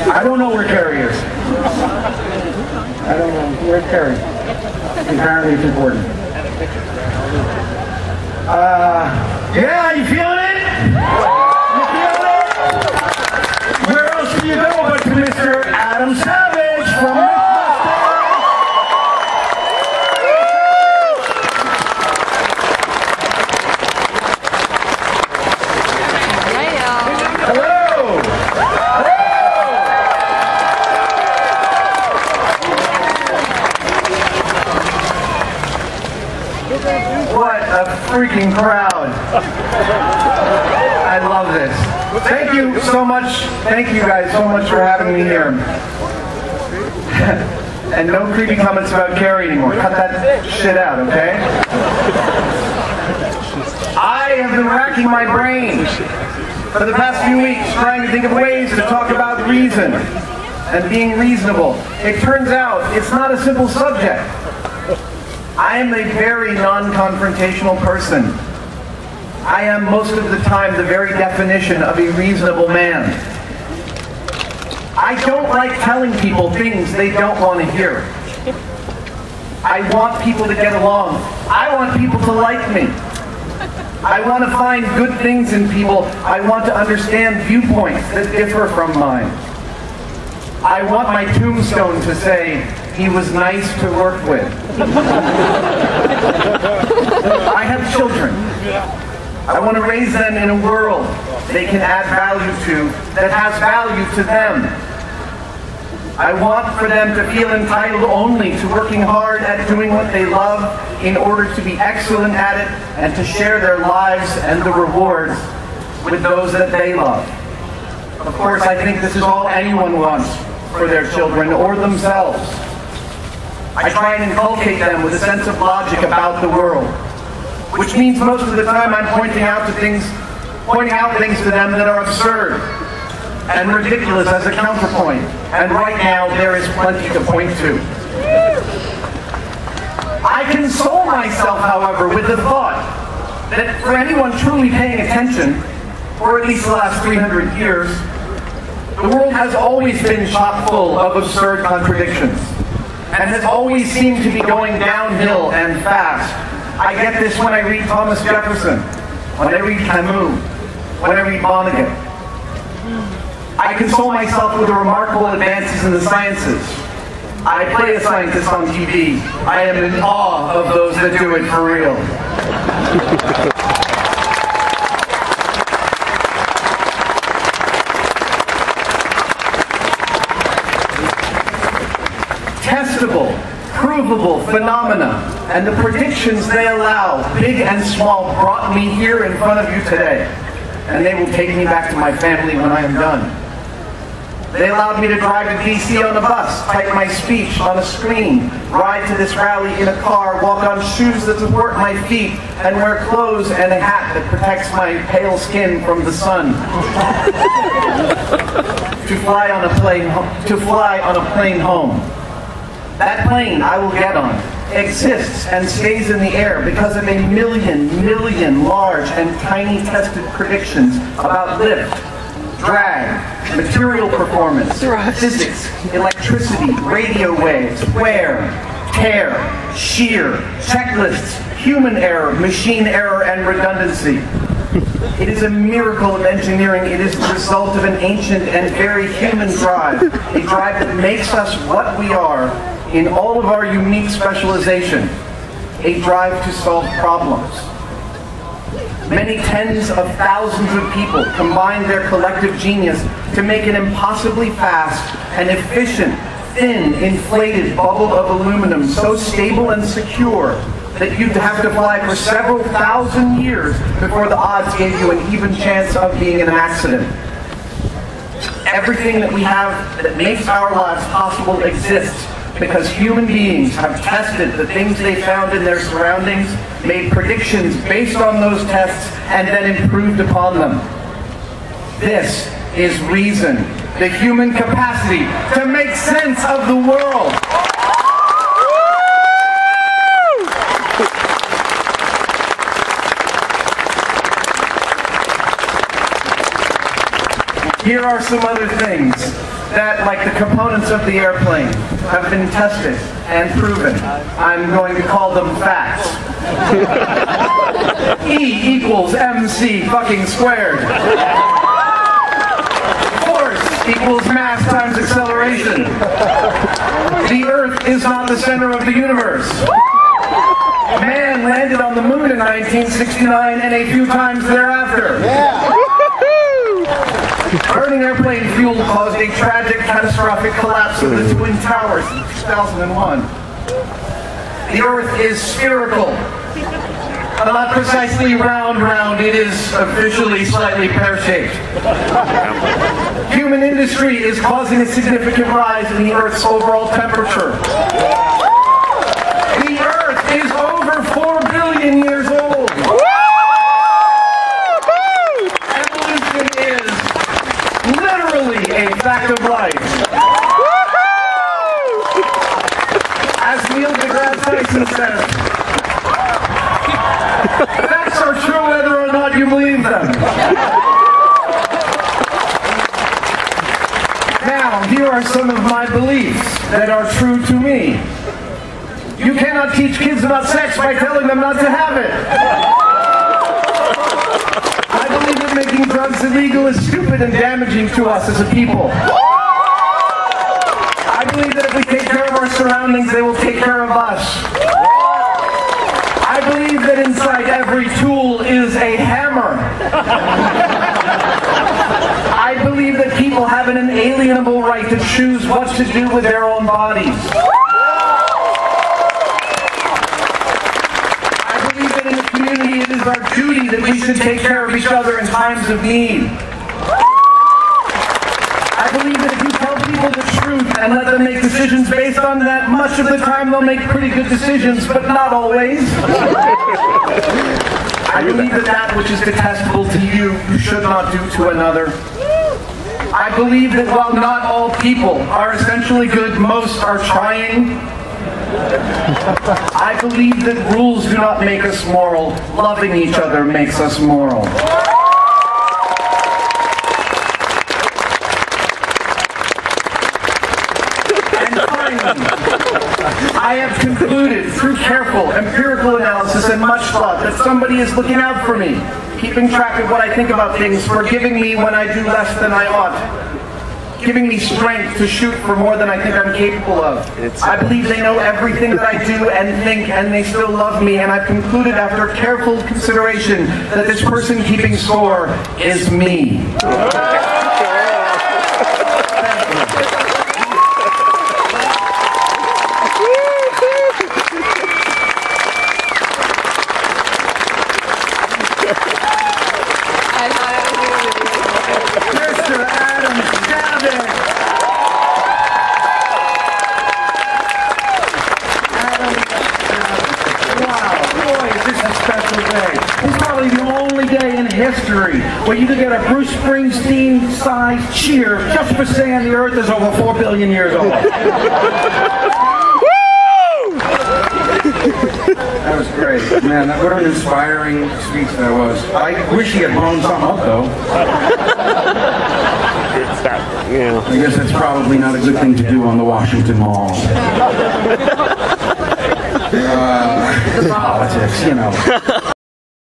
I don't know where Carrie is. I don't know. Where's Carrie? Apparently it's important. Yeah, you feeling it? You feeling it? Where else do you go but to Mr. Adam Savage from What a freaking crowd. I love this. Thank you so much. Thank you guys so much for having me here. And no creepy comments about Carrie anymore. Cut that shit out, okay? I have been racking my brain for the past few weeks trying to think of ways to talk about reason and being reasonable. It turns out it's not a simple subject. I am a very non-confrontational person. I am most of the time the very definition of a reasonable man. I don't like telling people things they don't want to hear. I want people to get along. I want people to like me. I want to find good things in people. I want to understand viewpoints that differ from mine. I want my tombstone to say, he was nice to work with. I have children. I want to raise them in a world they can add value to, that has value to them. I want for them to feel entitled only to working hard at doing what they love in order to be excellent at it and to share their lives and the rewards with those that they love. Of course, I think this is all anyone wants for their children or themselves. I try and inculcate them with a sense of logic about the world, which means most of the time I'm pointing out things to them that are absurd and ridiculous as a counterpoint. And right now there is plenty to point to. I console myself, however, with the thought that for anyone truly paying attention, for at least the last 300 years, the world has always been chock full of absurd contradictions, and has always seemed to be going downhill and fast. I get this when I read Thomas Jefferson, when I read Camus, when I read Vonnegut. I console myself with the remarkable advances in the sciences. I play a scientist on TV. I am in awe of those that do it for real. Testable, provable phenomena and the predictions they allow, big and small, brought me here in front of you today. And they will take me back to my family when I am done. They allowed me to drive to DC on a bus, type my speech on a screen, ride to this rally in a car, walk on shoes that support my feet, and wear clothes and a hat that protects my pale skin from the sun. to fly on a plane home. That plane I will get on exists and stays in the air because of a million large and tiny tested predictions about lift, drag, material performance, physics, electricity, radio waves, wear, tear, shear, checklists, human error, machine error, and redundancy. It is a miracle of engineering. It is the result of an ancient and very human drive, a drive that makes us what we are in all of our unique specialization, a drive to solve problems. Many tens of thousands of people combine their collective genius to make an impossibly fast and efficient, thin, inflated bubble of aluminum so stable and secure that you'd have to fly for several thousand years before the odds gave you an even chance of being in an accident. Everything that we have that makes our lives possible exists because human beings have tested the things they found in their surroundings, made predictions based on those tests, and then improved upon them. This is reason, the human capacity to make sense of the world. Here are some other things. that, like the components of the airplane, have been tested and proven. I'm going to call them facts. E equals MC fucking squared. Force equals mass times acceleration. The Earth is not the center of the universe. Man landed on the moon in 1969 and a few times thereafter. Burning airplane fuel caused a tragic, catastrophic collapse of the Twin Towers in 2001. The Earth is spherical. Not precisely round, it is officially slightly pear-shaped. Human industry is causing a significant rise in the Earth's overall temperature. The Earth is over 4 billion years old. Evolution is literally a fact of life. As Neil deGrasse Tyson says, facts are true whether or not you believe them. Now, here are some of my beliefs that are true to me. You cannot teach kids about sex by telling them not to have it. I believe that making drugs illegal is stupid and damaging to us as a people. I believe that if we take care of our surroundings, they will take care of us. I believe that inside every tool is a hammer. I believe that people have an inalienable right to choose what to do with their own bodies. I believe that in the community it is our duty that we should take care of each other in times of need. I believe that if you tell people the truth and let them make decisions based on that, much of the time they'll make pretty good decisions, but not always. I believe that that which is detestable to you, you should not do to another. I believe that while not all people are essentially good, most are trying. I believe that rules do not make us moral. Loving each other makes us moral. I have concluded through careful empirical analysis and much thought that somebody is looking out for me, keeping track of what I think about things, forgiving me when I do less than I ought, giving me strength to shoot for more than I think I'm capable of. I believe they know everything that I do and think, and they still love me, and I've concluded after careful consideration that this person keeping score is me. History where you could get a Bruce Springsteen-sized cheer just for saying the Earth is over 4 billion years old. That was great. Man, what an inspiring speech that was. I wish he had blown something up, though. I guess that's probably not a good thing to do on the Washington Mall. Politics, you know.